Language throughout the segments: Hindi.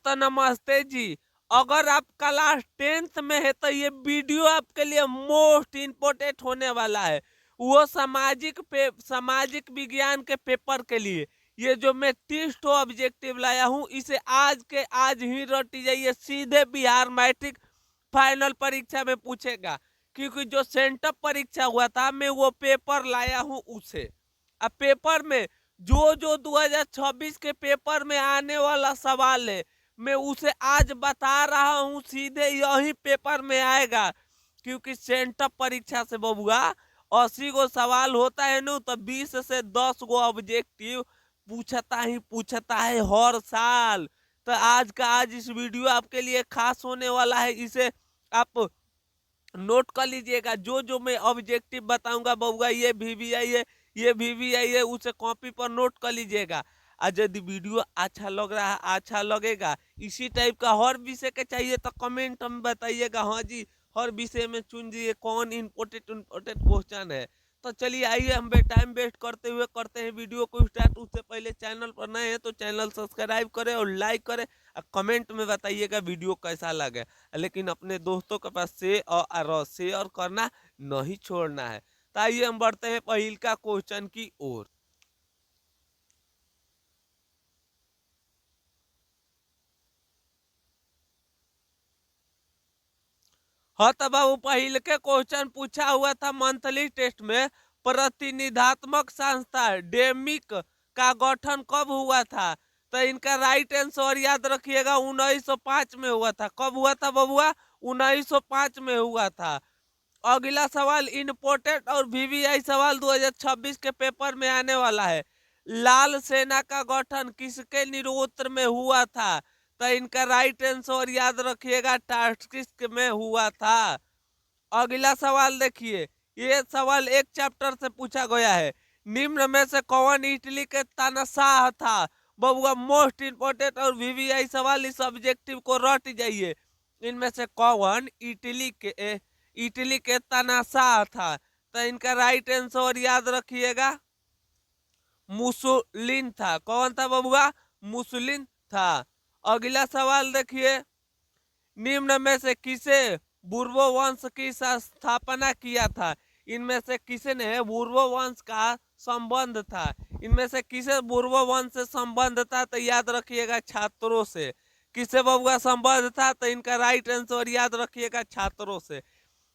तो नमस्ते जी। अगर आप क्लास 10th में है तो ये वीडियो आपके लिए मोस्ट इम्पोर्टेंट होने वाला है। वो सामाजिक विज्ञान के पेपर के लिए ये जो मैं 30 ऑब्जेक्टिव लाया हूँ, इसे आज के आज ही रट जाइए, सीधे बिहार मैट्रिक फाइनल परीक्षा में पूछेगा। क्योंकि जो सेंटअप परीक्षा हुआ था मैं वो पेपर लाया हूँ उसे। अब पेपर में जो जो 2026 के पेपर में आने वाला सवाल है मैं उसे आज बता रहा हूं, सीधे यही पेपर में आएगा। क्योंकि सेंटअप परीक्षा से बबुआ 80 गो सवाल होता है ना, तो 20 से 10 गो ऑब्जेक्टिव पूछता है हर साल। तो आज का आज इस वीडियो आपके लिए खास होने वाला है, इसे आप नोट कर लीजिएगा। जो जो मैं ऑब्जेक्टिव बताऊंगा बबुआ, ये वीवीआई है, उसे कॉपी पर नोट कर लीजिएगा। और यदि वीडियो अच्छा लग रहा है, अच्छा लगेगा, इसी टाइप का हर विषय के चाहिए तो कमेंट में बताइएगा। हाँ जी, हर विषय में चुन दिए कौन इम्पोर्टेंट क्वेश्चन है। तो चलिए आइए, हम टाइम वेस्ट करते हुए करते हैं वीडियो को स्टार्ट। उससे पहले चैनल पर नए हैं तो चैनल सब्सक्राइब करें और लाइक करें, और कमेंट में बताइएगा वीडियो कैसा लगे। लेकिन अपने दोस्तों के पास शेयर करना नहीं छोड़ना है। तो आइए हम बढ़ते हैं पहिल का क्वेश्चन की ओर। हाँ तो बाबू, पहिल के क्वेश्चन पूछा हुआ था मंथली टेस्ट में, प्रतिनिधात्मक संस्था डेमिक का गठन कब हुआ था? तो इनका राइट आंसर याद रखिएगा, 1905 में हुआ था। कब हुआ था बबुआ? 1905 में हुआ था। अगला सवाल इम्पोर्टेंट और वीवीआई सवाल 2026 के पेपर में आने वाला है। लाल सेना का गठन किसके नेतृत्व में हुआ था? तो इनका राइट आंसर याद रखिएगा, टास्किस्ट में हुआ था। अगला सवाल देखिए, ये सवाल एक चैप्टर से पूछा गया है। निम्न में से कौन इटली के तानाशाह था? बबुआ मोस्ट इंपोर्टेंट और वीवीआई सवाल, इस ऑब्जेक्टिव को रट जाइए। इनमें से कौन इटली के तानाशाह था? तो इनका राइट आंसर याद रखिएगा, मुसोलिन था। कौन था बबुआ? मुसोलिन था। अगला सवाल देखिए, निम्न में से किसे बुर्बो वंश की स्थापना किया था? इनमें से किसे ने बुर्बो वंश का संबंध था? इनमें से किसे बुर्बो वंश से संबंध था? तो याद रखिएगा, छात्रों से। किसे बबुआ संबंध था? तो इनका राइट आंसर याद रखिएगा, छात्रों से।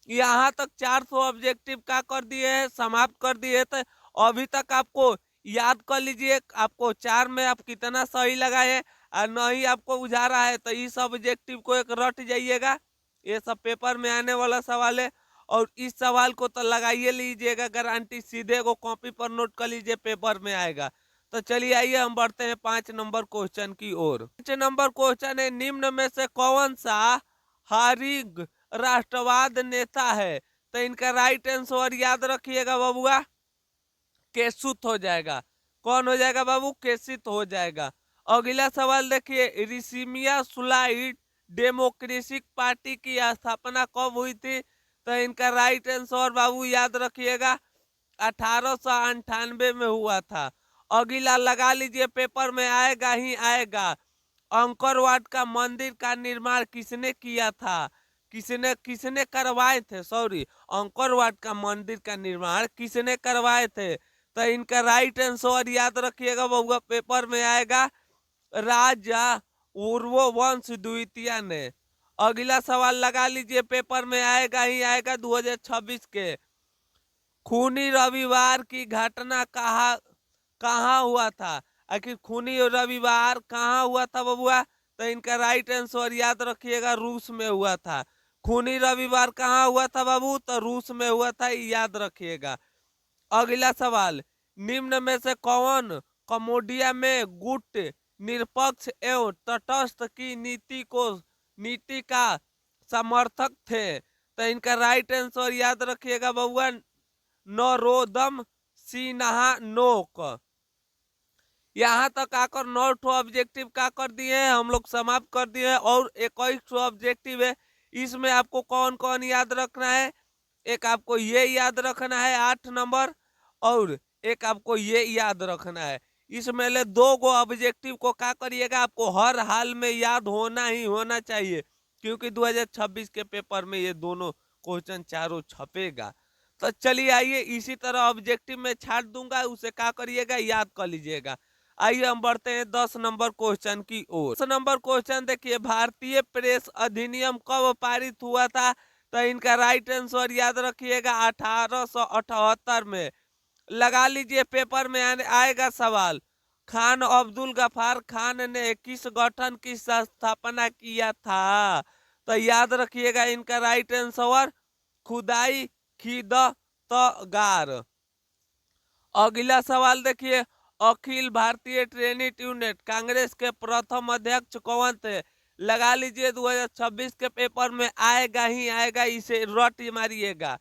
यहाँ तक 400 ऑब्जेक्टिव का कर दिए हैं, समाप्त कर दिए। तो अभी तक आपको याद कर लीजिए, आपको 4 में आप कितना सही लगाए और नहीं आपको बुझा रहा है तो इस ऑब्जेक्टिव को एक रट जाइएगा। ये सब पेपर में आने वाला सवाल है, और इस सवाल को तो लगाइए लीजिएगा गारंटी, सीधे को कॉपी पर नोट कर लीजिए, पेपर में आएगा। तो चलिए आइए हम बढ़ते हैं 5 नंबर क्वेश्चन की ओर। 5 नंबर क्वेश्चन है, निम्न में से कौन सा हारिग राष्ट्रवाद नेता है? तो इनका राइट आंसर याद रखिएगा बबुआ, केसुत हो जाएगा। कौन हो जाएगा बाबू? केसित हो जाएगा। अगला सवाल देखिए, रिसिमिया सुलाइड डेमोक्रेटिक पार्टी की स्थापना कब हुई थी? तो इनका राइट आंसर बाबू याद रखिएगा, 1898 में हुआ था। अगला लगा लीजिए, पेपर में आएगा ही आएगा। अंकरवाट का मंदिर का निर्माण किसने किया था? किसने किसने करवाए थे, सॉरी, अंकरवाट का मंदिर का निर्माण किसने करवाए थे? तो इनका राइट आंसर याद रखिएगा बबुआ, पेपर में आएगा, राजा उर्वो वंश द्वितीय ने। अगला सवाल लगा लीजिए, पेपर में आएगा ही आएगा 2026 के। खूनी रविवार की घटना कहाँ कहाँ हुआ था? आखिर खूनी रविवार कहाँ हुआ था बबुआ? तो इनका राइट आंसर याद रखिएगा, रूस में हुआ था। खूनी रविवार कहाँ हुआ था बाबू? तो रूस में हुआ था, याद रखिएगा। अगला सवाल, निम्न में से कौन कम्बोडिया में गुट निरपेक्ष एवं तटस्थ की नीति का समर्थक थे? तो इनका राइट आंसर याद रखिएगा बबुआ, नरोदम सिन्हा। यहाँ तक आकर 9 ऑब्जेक्टिव का कर दिए हैं, हम लोग समाप्त कर दिए हैं, और 21 ऑब्जेक्टिव है। इसमें आपको कौन कौन याद रखना है? एक आपको ये याद रखना है 8 नंबर, और एक आपको ये याद रखना है। इसमें ले 2 गो ऑब्जेक्टिव को क्या करिएगा, आपको हर हाल में याद होना ही होना चाहिए, क्योंकि 2026 के पेपर में ये दोनों क्वेश्चन चारों छपेगा। तो चलिए आइए, इसी तरह ऑब्जेक्टिव में छाट दूंगा, उसे क्या करिएगा, याद कर लीजिएगा। आइए हम बढ़ते हैं 10 नंबर क्वेश्चन की ओर। 10 नंबर क्वेश्चन देखिए, भारतीय प्रेस अधिनियम कब पारित हुआ था? तो इनका राइट आंसर याद रखिएगा 1878 में। लगा लीजिए, पेपर में आएगा सवाल, खान अब्दुल गफार खान ने किस गठन की स्थापना किया था? तो याद रखिएगा इनका राइट आंसर खुदाई खिदमतगार। अगला सवाल देखिए, अखिल भारतीय ट्रेड यूनियन कांग्रेस के प्रथम अध्यक्ष कौन थे? लगा लीजिए 2026 के पेपर में आएगा ही आएगा, इसे रट मारिएगा।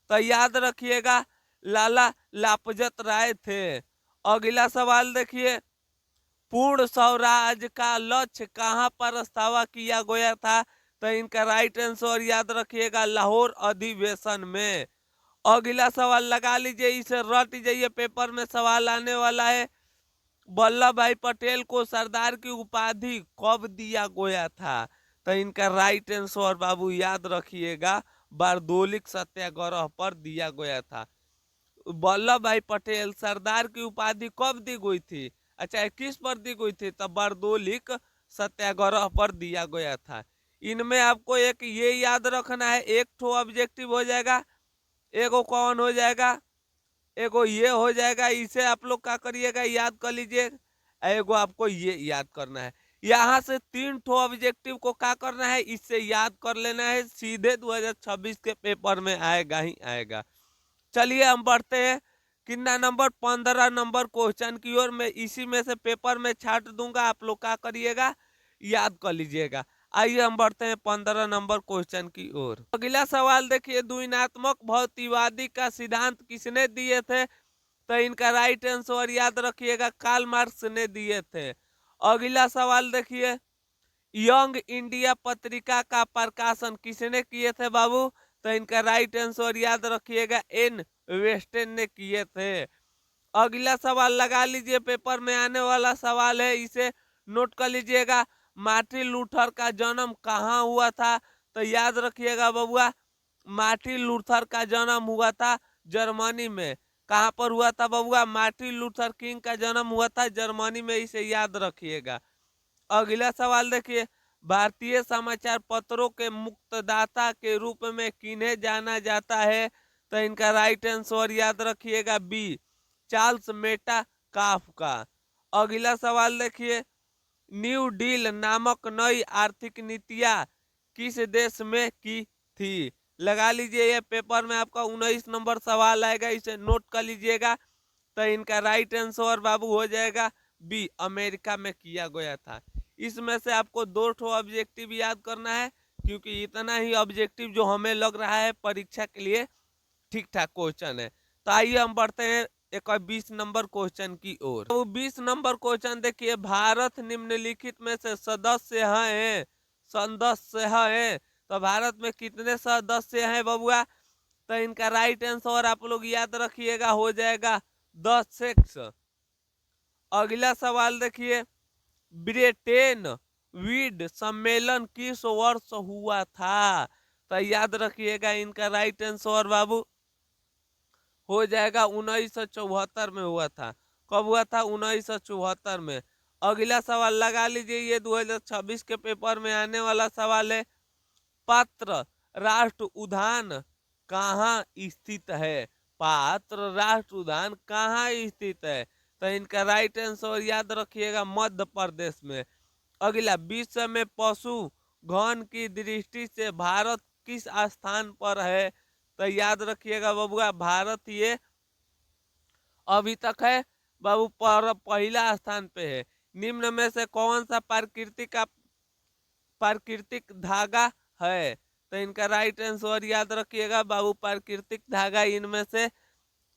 तो याद रखिएगा लाला लाजपत राय थे। अगला सवाल देखिए, पूर्ण स्वराज का लक्ष्य कहां पर स्थापित किया गया था? तो इनका राइट आंसर याद रखिएगा लाहौर अधिवेशन में। अगला सवाल लगा लीजिए, इसे रट जाइए, पेपर में सवाल आने वाला है, वल्लभ भाई पटेल को सरदार की उपाधि कब दिया गया था? तो इनका राइट आंसर बाबू याद रखिएगा बारदोलिक सत्याग्रह पर दिया गया था। वल्लभ भाई पटेल सरदार की उपाधि कब दी गई थी? अच्छा, किस पर दी गई थी? तो बारदोलिक सत्याग्रह पर दिया गया था। इनमें आपको एक ये याद रखना है, एक ठो ऑब्जेक्टिव हो जाएगा, एगो कौन हो जाएगा, एगो ये हो जाएगा। इसे आप लोग क्या करिएगा, याद कर लीजिए। एगो आपको ये याद करना है। यहाँ से 3 ठो ऑब्जेक्टिव को क्या करना है, इससे याद कर लेना है, सीधे 2026 के पेपर में आएगा ही आएगा। चलिए हम बढ़ते हैं कितना नंबर, 15 नंबर क्वेश्चन की ओर। मैं इसी में से पेपर में छाट दूंगा, आप लोग क्या करिएगा, याद कर लीजिएगा। आइए हम बढ़ते हैं 15 नंबर क्वेश्चन की ओर। अगला सवाल देखिए, द्विनात्मक भौतिकवादी का सिद्धांत किसने दिए थे? तो इनका राइट आंसर याद रखिएगा कार्ल मार्क्स ने दिए थे। अगला सवाल देखिए, यंग इंडिया पत्रिका का प्रकाशन किसने किए थे बाबू? तो इनका राइट आंसर याद रखिएगा एन वेस्टन ने किए थे। अगला सवाल लगा लीजिए, पेपर में आने वाला सवाल है, इसे नोट कर लीजिएगा, मार्टिन लूथर का जन्म कहाँ हुआ था? तो याद रखिएगा बबुआ, मार्टिन लूथर का जन्म हुआ था जर्मनी में। कहाँ पर हुआ था बबुआ? मार्टिन लूथर किंग का जन्म हुआ था जर्मनी में, इसे याद रखिएगा। अगला सवाल देखिए, भारतीय समाचार पत्रों के मुक्तदाता के रूप में किन्हें जाना जाता है? तो इनका राइट आंसर याद रखिएगा बी, चार्ल्स मेटा काफ्का। अगला सवाल देखिए, न्यू डील नामक नई आर्थिक नीतियां किस देश में की थी? लगा लीजिए, ये पेपर में आपका 19 नंबर सवाल आएगा, इसे नोट कर लीजिएगा। तो इनका राइट आंसर बाबू हो जाएगा बी, अमेरिका में किया गया था। इसमें से आपको 2 ठो ऑब्जेक्टिव याद करना है, क्योंकि इतना ही ऑब्जेक्टिव जो हमें लग रहा है परीक्षा के लिए ठीक ठाक क्वेश्चन है। तो आइए हम बढ़ते हैं एक 20 नंबर क्वेश्चन की ओर। तो 20 नंबर क्वेश्चन देखिए, भारत निम्नलिखित में से सदस्य है। तो भारत में कितने सदस्य हैं बबुआ? तो इनका राइट आंसर आप लोग याद रखिएगा हो जाएगा 10। अगला सवाल देखिए, ब्रिटेन वीड सम्मेलन किस वर्ष हुआ था? तो याद रखिएगा इनका राइट आंसर बाबू हो जाएगा 1974 में हुआ था। कब हुआ था? 1974 में। अगला सवाल लगा लीजिए, ये 2026 के पेपर में आने वाला सवाल है, पात्र राष्ट्र उद्यान कहाँ स्थित है? पात्र राष्ट्र उद्यान कहाँ स्थित है? तो इनका राइट आंसर याद रखिएगा मध्य प्रदेश में। अगला, विश्व में पशु घन की दृष्टि से भारत किस स्थान पर है? तो याद रखिएगा बबुआ, भारत ये अभी तक है बाबू पहला स्थान पे है। निम्न में से कौन सा प्राकृतिक धागा है? तो इनका राइट आंसर याद रखिएगा बाबू, प्राकृतिक धागा इनमें से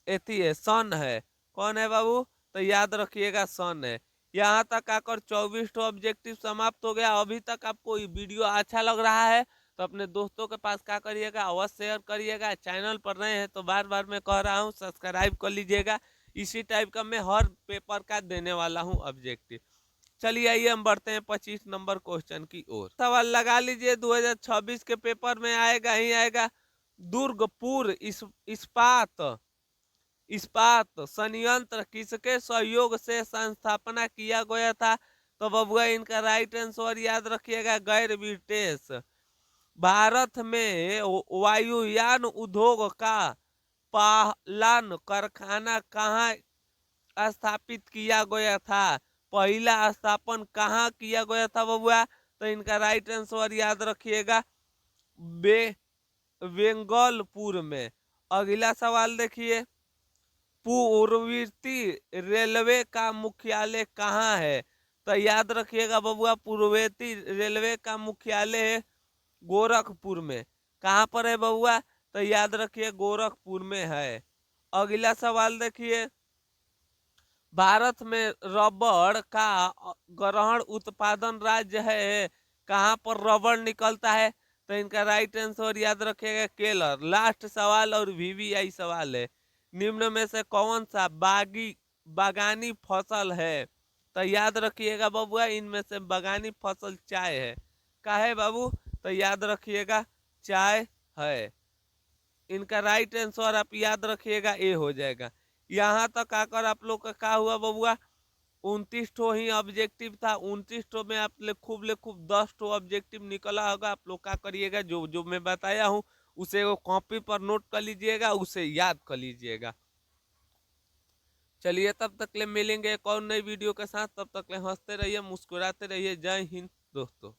एथी है, सन है। कौन है बाबू? तो याद रखिएगा सन है। यहाँ तक आकर 24 ऑब्जेक्टिव समाप्त हो गया। अभी तक आपको ये वीडियो अच्छा लग रहा है तो अपने दोस्तों के पास क्या करिएगा, अवश्य शेयर करिएगा। चैनल पर नए हैं तो बार बार मैं कह रहा हूँ सब्सक्राइब कर लीजिएगा। इसी टाइप का मैं हर पेपर का देने वाला हूँ ऑब्जेक्टिव। चलिए आइए हम बढ़ते हैं 25 नंबर क्वेश्चन की ओर। सवाल लगा लीजिए, 2026 के पेपर में आएगा ही आएगा। दुर्गपुर इस्पात इस्पात संयंत्र किसके सहयोग से संस्थापना किया गया था? तो बबुआ इनका राइट आंसर याद रखिएगा, गैर ब्रिटिश। भारत में वायुयान उद्योग का पहला कारखाना कहाँ स्थापित किया गया था? पहला स्थापन कहाँ किया गया था बबुआ? तो इनका राइट आंसर याद रखिएगा, बेंगलपुर में। अगला सवाल देखिए, पूर्ववर्ती रेलवे का मुख्यालय कहाँ है? तो याद रखिएगा बबुआ, पूर्ववर्ती रेलवे का मुख्यालय है गोरखपुर में। कहाँ पर है बबुआ? तो याद रखिए गोरखपुर में है। अगला सवाल देखिए, भारत में रबड़ का ग्रहण उत्पादन राज्य है, कहाँ पर रबड़ निकलता है? तो इनका राइट आंसर याद रखिएगा केरल। लास्ट सवाल और वीवीआई सवाल है, निम्न में से कौन सा बागानी फसल है? तो याद रखिएगा बबुआ, इनमें से बागानी फसल चाय है। का है बाबू? तो याद रखिएगा चाय है। इनका राइट आंसर आप याद रखिएगा ए हो जाएगा। यहाँ तक आकर आप लोग का क्या हुआ बबुआ? 29 ठो ही ऑब्जेक्टिव था। 29 ठो में आप खूब 10 ठो ऑब्जेक्टिव निकला होगा। आप लोग क्या करिएगा, जो जो मैं बताया हूँ उसे वो कॉपी पर नोट कर लीजिएगा, उसे याद कर लीजिएगा। चलिए तब तक ले मिलेंगे एक और नई वीडियो के साथ। तब तक ले हंसते रहिए, मुस्कुराते रहिए। जय हिंद दोस्तों।